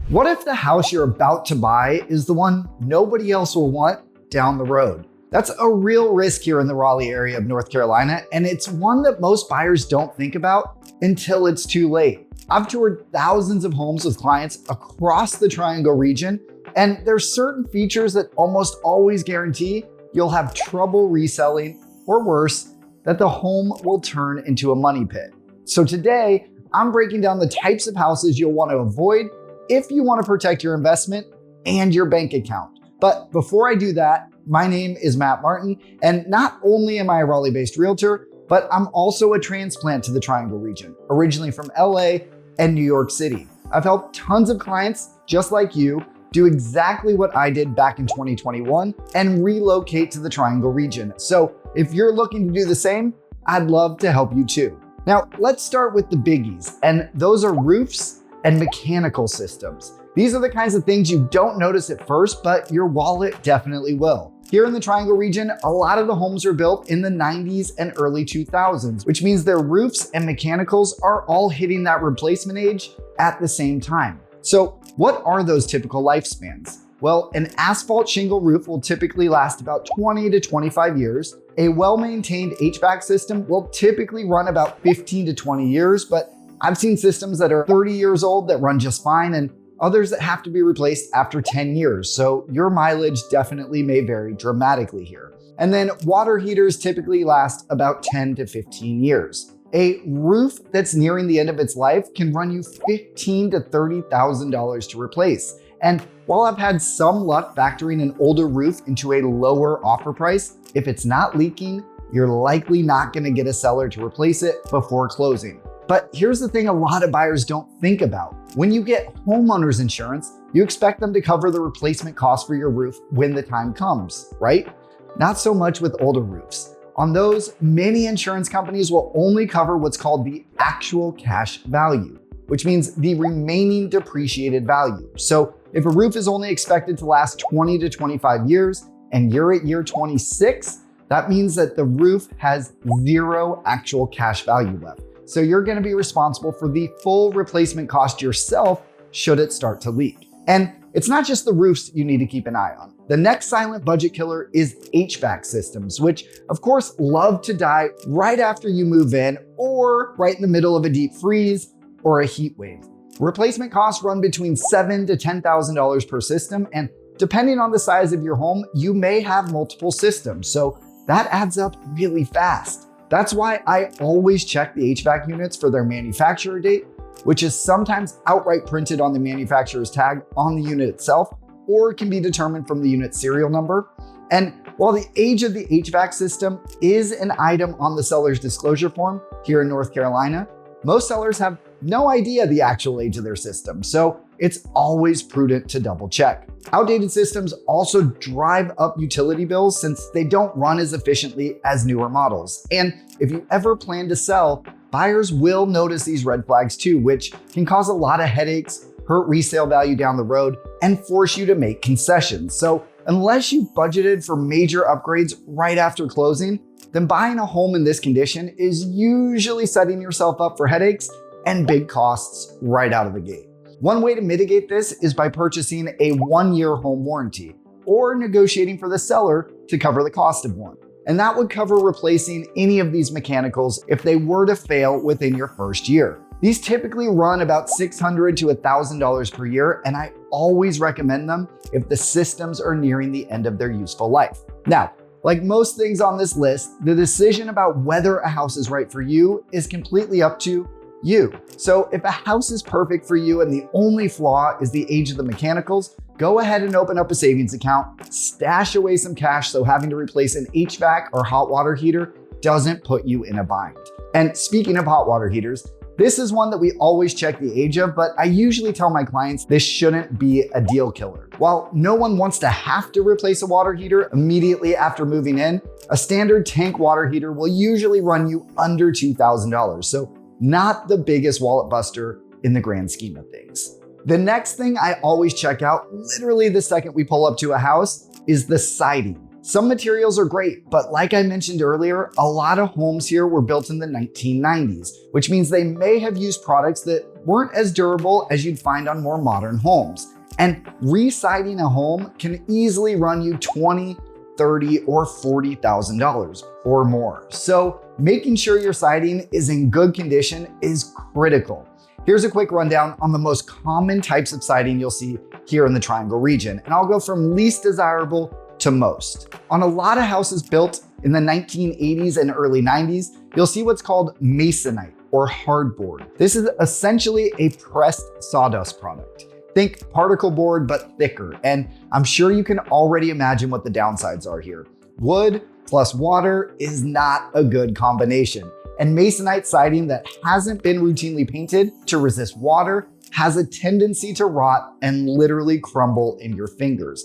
What if the house you're about to buy is the one nobody else will want down the road? That's a real risk here in the Raleigh area of North Carolina, and it's one that most buyers don't think about until it's too late. I've toured thousands of homes with clients across the Triangle region, and there's certain features that almost always guarantee you'll have trouble reselling, or worse, that the home will turn into a money pit. So today, I'm breaking down the types of houses you'll want to avoid if you want to protect your investment and your bank account. But before I do that, my name is Matt Martin, and not only am I a Raleigh-based realtor, but I'm also a transplant to the Triangle region, originally from LA and New York City. I've helped tons of clients just like you do exactly what I did back in 2021 and relocate to the Triangle region. So if you're looking to do the same, I'd love to help you too. Now, let's start with the biggies, and those are roofs and mechanical systems. These are the kinds of things you don't notice at first, but your wallet definitely will. Here in the Triangle region, a lot of the homes were built in the 90s and early 2000s, which means their roofs and mechanicals are all hitting that replacement age at the same time. So what are those typical lifespans? Well, an asphalt shingle roof will typically last about 20 to 25 years. A well-maintained HVAC system will typically run about 15 to 20 years, but I've seen systems that are 30 years old that run just fine, and others that have to be replaced after 10 years. So your mileage definitely may vary dramatically here. And then water heaters typically last about 10 to 15 years. A roof that's nearing the end of its life can run you $15,000 to $30,000 to replace. And while I've had some luck factoring an older roof into a lower offer price, if it's not leaking, you're likely not going to get a seller to replace it before closing. But here's the thing a lot of buyers don't think about. When you get homeowners insurance, you expect them to cover the replacement cost for your roof when the time comes, right? Not so much with older roofs. On those, many insurance companies will only cover what's called the actual cash value, which means the remaining depreciated value. So if a roof is only expected to last 20 to 25 years and you're at year 26, that means that the roof has zero actual cash value left. So you're going to be responsible for the full replacement cost yourself should it start to leak. And it's not just the roofs you need to keep an eye on. The next silent budget killer is HVAC systems, which of course love to die right after you move in or right in the middle of a deep freeze or a heat wave. Replacement costs run between $7,000 to $10,000 per system, and depending on the size of your home, you may have multiple systems. So that adds up really fast. That's why I always check the HVAC units for their manufacturer date, which is sometimes outright printed on the manufacturer's tag on the unit itself, or can be determined from the unit serial number. And while the age of the HVAC system is an item on the seller's disclosure form here in North Carolina, most sellers have no idea the actual age of their system, so it's always prudent to double check. Outdated systems also drive up utility bills since they don't run as efficiently as newer models. And if you ever plan to sell, buyers will notice these red flags too, which can cause a lot of headaches, hurt resale value down the road, and force you to make concessions. So unless you've budgeted for major upgrades right after closing, then buying a home in this condition is usually setting yourself up for headaches and big costs right out of the gate. One way to mitigate this is by purchasing a 1-year home warranty or negotiating for the seller to cover the cost of one. And that would cover replacing any of these mechanicals if they were to fail within your first year. These typically run about $600 to $1,000 per year, and I always recommend them if the systems are nearing the end of their useful life. Now, like most things on this list, the decision about whether a house is right for you is completely up to you. So if a house is perfect for you and the only flaw is the age of the mechanicals, go ahead and open up a savings account, stash away some cash so having to replace an HVAC or hot water heater doesn't put you in a bind. And speaking of hot water heaters, this is one that we always check the age of, but I usually tell my clients this shouldn't be a deal killer. While no one wants to have to replace a water heater immediately after moving in, a standard tank water heater will usually run you under $2,000. So not the biggest wallet buster in the grand scheme of things. The next thing I always check out, literally the second we pull up to a house, is the siding. Some materials are great, but like I mentioned earlier, a lot of homes here were built in the 1990s, which means they may have used products that weren't as durable as you'd find on more modern homes. And re-siding a home can easily run you $20,000, $30,000, or $40,000 or more. So making sure your siding is in good condition is critical. Here's a quick rundown on the most common types of siding you'll see here in the Triangle region, and I'll go from least desirable to most. On a lot of houses built in the 1980s and early 90s, you'll see what's called masonite or hardboard. This is essentially a pressed sawdust product. Think particle board, but thicker. And I'm sure you can already imagine what the downsides are here. Wood plus water is not a good combination. And masonite siding that hasn't been routinely painted to resist water has a tendency to rot and literally crumble in your fingers.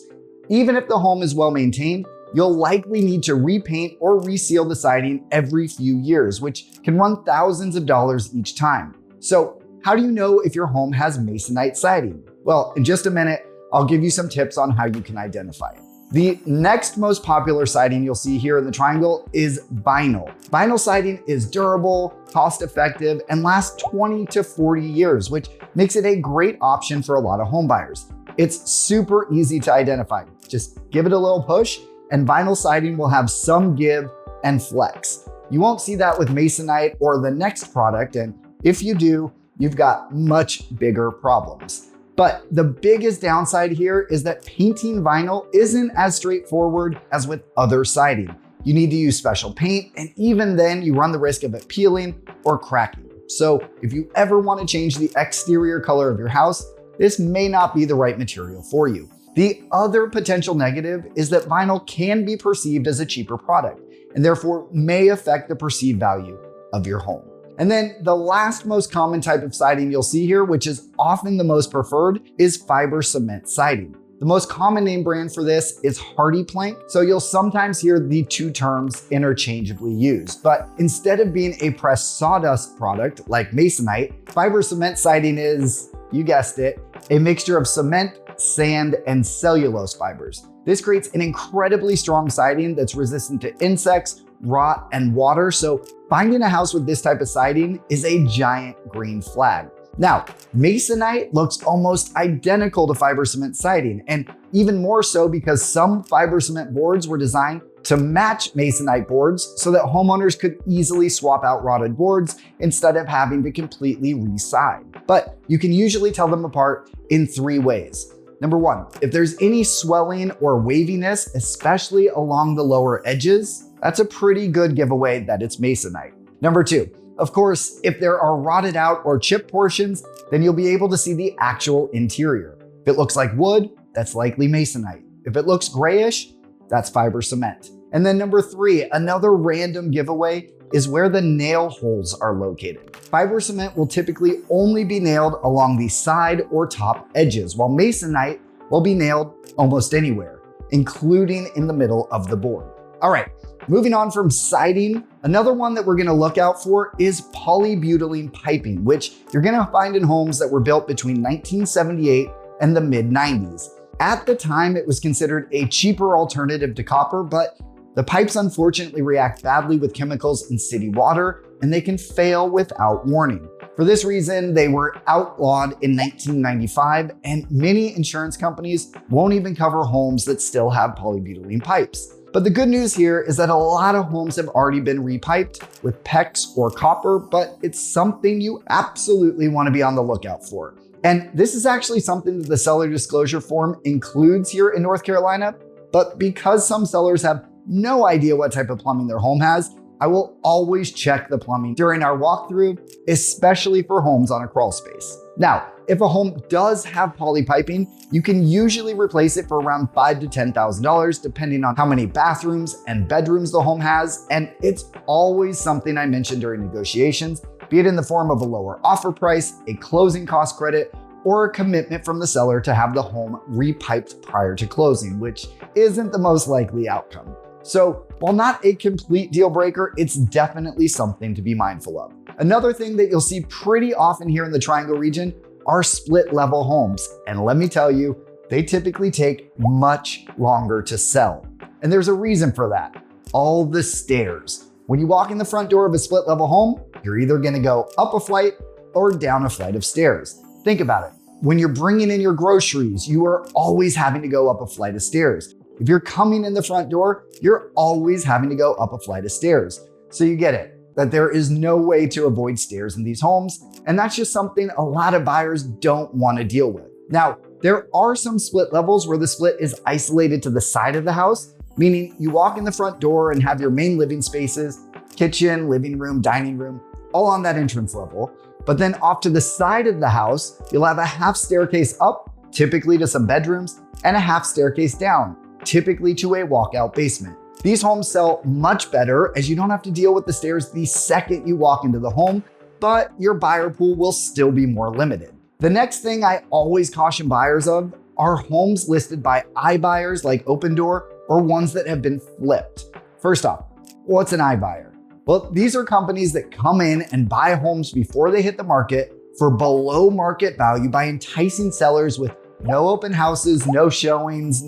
Even if the home is well maintained, you'll likely need to repaint or reseal the siding every few years, which can run thousands of dollars each time. So how do you know if your home has masonite siding? Well, in just a minute, I'll give you some tips on how you can identify it. The next most popular siding you'll see here in the Triangle is vinyl. Vinyl siding is durable, cost-effective, and lasts 20 to 40 years, which makes it a great option for a lot of home buyers. It's super easy to identify. Just give it a little push, and vinyl siding will have some give and flex. You won't see that with masonite or the next product, and if you do, you've got much bigger problems. But the biggest downside here is that painting vinyl isn't as straightforward as with other siding. You need to use special paint, and even then you run the risk of it peeling or cracking. So if you ever want to change the exterior color of your house, this may not be the right material for you. The other potential negative is that vinyl can be perceived as a cheaper product and therefore may affect the perceived value of your home. And then the last most common type of siding you'll see here, which is often the most preferred, is fiber cement siding. The most common name brand for this is Hardy Plank, so you'll sometimes hear the two terms interchangeably used. But instead of being a pressed sawdust product like masonite, fiber cement siding is, you guessed it, a mixture of cement, sand, and cellulose fibers. This creates an incredibly strong siding that's resistant to insects, rot, and water, so finding a house with this type of siding is a giant green flag. Now, masonite looks almost identical to fiber cement siding, and even more so because some fiber cement boards were designed to match masonite boards so that homeowners could easily swap out rotted boards instead of having to completely re-side. But you can usually tell them apart in three ways. Number one, if there's any swelling or waviness, especially along the lower edges, that's a pretty good giveaway that it's masonite. Number two, of course, if there are rotted out or chipped portions, then you'll be able to see the actual interior. If it looks like wood, that's likely masonite. If it looks grayish, that's fiber cement. And then number three, another random giveaway is where the nail holes are located. Fiber cement will typically only be nailed along the side or top edges, while masonite will be nailed almost anywhere, including in the middle of the board. All right, moving on from siding, another one that we're gonna look out for is polybutylene piping, which you're gonna find in homes that were built between 1978 and the mid-90s. At the time, it was considered a cheaper alternative to copper, but the pipes unfortunately react badly with chemicals in city water, and they can fail without warning. For this reason, they were outlawed in 1995, and many insurance companies won't even cover homes that still have polybutylene pipes. But the good news here is that a lot of homes have already been repiped with PEX or copper, but it's something you absolutely want to be on the lookout for. And this is actually something that the seller disclosure form includes here in North Carolina, but because some sellers have no idea what type of plumbing their home has, I will always check the plumbing during our walkthrough, especially for homes on a crawl space. Now, if a home does have poly piping, you can usually replace it for around $5,000 to $10,000, depending on how many bathrooms and bedrooms the home has. And it's always something I mentioned during negotiations, be it in the form of a lower offer price, a closing cost credit, or a commitment from the seller to have the home repiped prior to closing, which isn't the most likely outcome. So while not a complete deal breaker, it's definitely something to be mindful of. Another thing that you'll see pretty often here in the Triangle region are split level homes. And let me tell you, they typically take much longer to sell. And there's a reason for that. All the stairs. When you walk in the front door of a split level home, you're either gonna go up a flight or down a flight of stairs. Think about it. When you're bringing in your groceries, you are always having to go up a flight of stairs. If you're coming in the front door, you're always having to go up a flight of stairs. So you get it, that there is no way to avoid stairs in these homes, and that's just something a lot of buyers don't want to deal with. Now, there are some split levels where the split is isolated to the side of the house, meaning you walk in the front door and have your main living spaces, kitchen, living room, dining room, all on that entrance level. But then off to the side of the house, you'll have a half staircase up, typically to some bedrooms, and a half staircase down, typically to a walkout basement. These homes sell much better as you don't have to deal with the stairs the second you walk into the home, but your buyer pool will still be more limited. The next thing I always caution buyers of are homes listed by iBuyers like Opendoor or ones that have been flipped. First off, what's an iBuyer? Well, these are companies that come in and buy homes before they hit the market for below market value by enticing sellers with no open houses, no showings,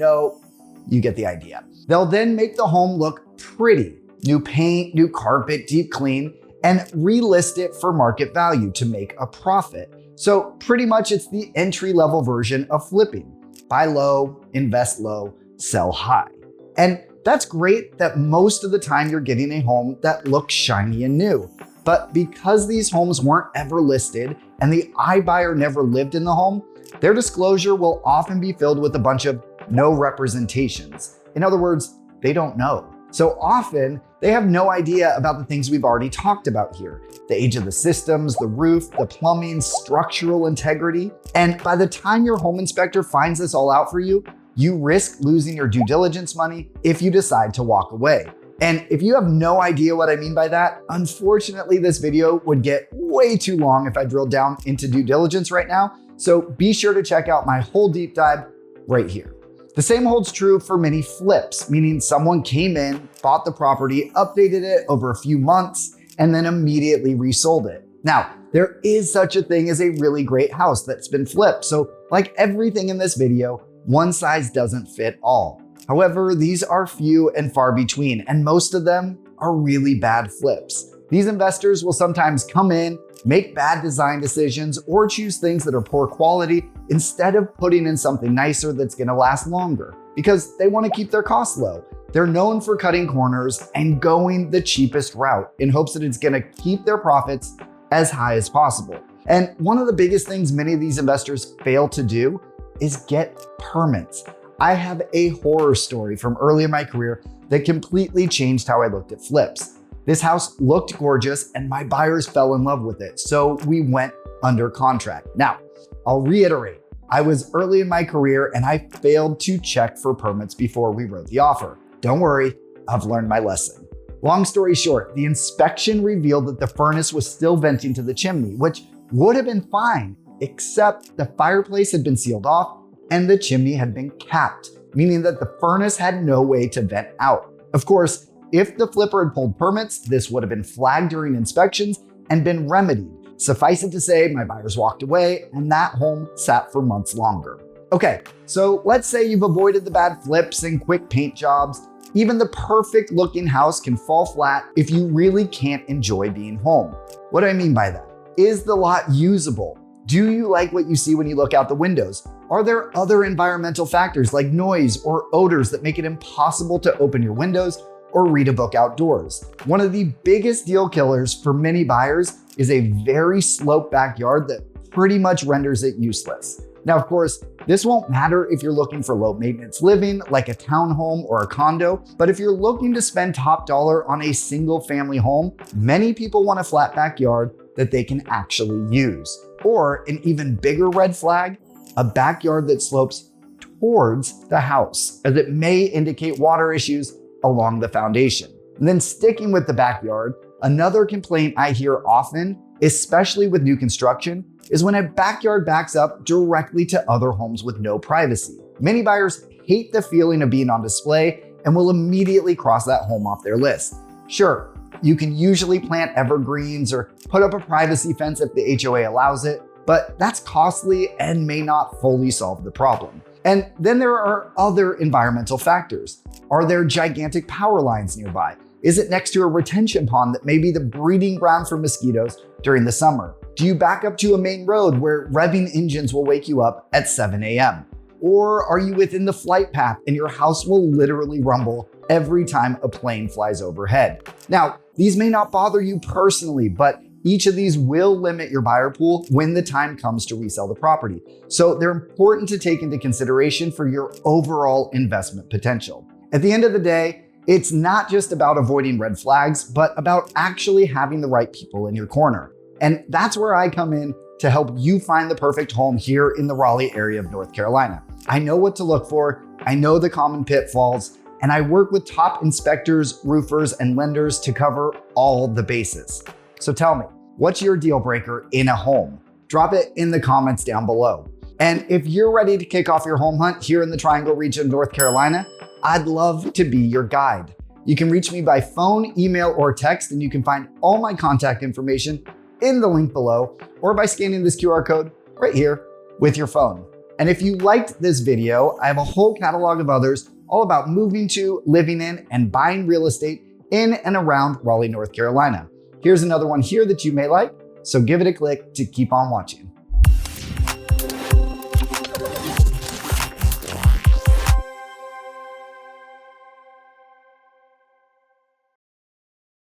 you get the idea. They'll then make the home look pretty, new paint, new carpet, deep clean, and relist it for market value to make a profit. So pretty much it's the entry-level version of flipping. Buy low, invest low, sell high. And that's great that most of the time you're getting a home that looks shiny and new. But because these homes weren't ever listed and the iBuyer never lived in the home, their disclosure will often be filled with a bunch of no representations. In other words, they don't know. So often they have no idea about the things we've already talked about here. The age of the systems, the roof, the plumbing, structural integrity. And by the time your home inspector finds this all out for you, you risk losing your due diligence money if you decide to walk away. And if you have no idea what I mean by that, unfortunately, this video would get way too long if I drilled down into due diligence right now. So be sure to check out my whole deep dive right here. The same holds true for many flips, meaning someone came in, bought the property, updated it over a few months, and then immediately resold it. Now, there is such a thing as a really great house that's been flipped. So like everything in this video, one size doesn't fit all. However, these are few and far between, and most of them are really bad flips. These investors will sometimes come in, make bad design decisions, or choose things that are poor quality instead of putting in something nicer that's gonna last longer because they wanna keep their costs low. They're known for cutting corners and going the cheapest route in hopes that it's gonna keep their profits as high as possible. And one of the biggest things many of these investors fail to do is get permits. I have a horror story from early in my career that completely changed how I looked at flips. This house looked gorgeous and my buyers fell in love with it, so we went under contract. Now, I'll reiterate, I was early in my career and I failed to check for permits before we wrote the offer. Don't worry, I've learned my lesson. Long story short, the inspection revealed that the furnace was still venting to the chimney, which would have been fine, except the fireplace had been sealed off and the chimney had been capped, meaning that the furnace had no way to vent out. Of course, if the flipper had pulled permits, this would have been flagged during inspections and been remedied. Suffice it to say, my buyers walked away and that home sat for months longer. Okay, so let's say you've avoided the bad flips and quick paint jobs. Even the perfect looking house can fall flat if you really can't enjoy being home. What do I mean by that? Is the lot usable? Do you like what you see when you look out the windows? Are there other environmental factors like noise or odors that make it impossible to open your windows or read a book outdoors? One of the biggest deal killers for many buyers is a very sloped backyard that pretty much renders it useless. Now, of course, this won't matter if you're looking for low maintenance living like a townhome or a condo, but if you're looking to spend top dollar on a single family home, many people want a flat backyard that they can actually use. Or an even bigger red flag, a backyard that slopes towards the house, as it may indicate water issues along the foundation. And then sticking with the backyard, another complaint I hear often, especially with new construction, is when a backyard backs up directly to other homes with no privacy. Many buyers hate the feeling of being on display and will immediately cross that home off their list. Sure, you can usually plant evergreens or put up a privacy fence if the HOA allows it, but that's costly and may not fully solve the problem. And then there are other environmental factors. Are there gigantic power lines nearby? Is it next to a retention pond that may be the breeding ground for mosquitoes during the summer? Do you back up to a main road where revving engines will wake you up at 7 a.m.? Or are you within the flight path and your house will literally rumble every time a plane flies overhead? Now, these may not bother you personally, but each of these will limit your buyer pool when the time comes to resell the property. So they're important to take into consideration for your overall investment potential. At the end of the day, it's not just about avoiding red flags, but about actually having the right people in your corner. And that's where I come in to help you find the perfect home here in the Raleigh area of North Carolina. I know what to look for, I know the common pitfalls, and I work with top inspectors, roofers, and lenders to cover all the bases. So tell me, what's your deal breaker in a home? Drop it in the comments down below. And if you're ready to kick off your home hunt here in the Triangle region of North Carolina, I'd love to be your guide. You can reach me by phone, email, or text, and you can find all my contact information in the link below, or by scanning this QR code right here with your phone. And if you liked this video, I have a whole catalog of others all about moving to, living in, and buying real estate in and around Raleigh, North Carolina. Here's another one here that you may like, so give it a click to keep on watching.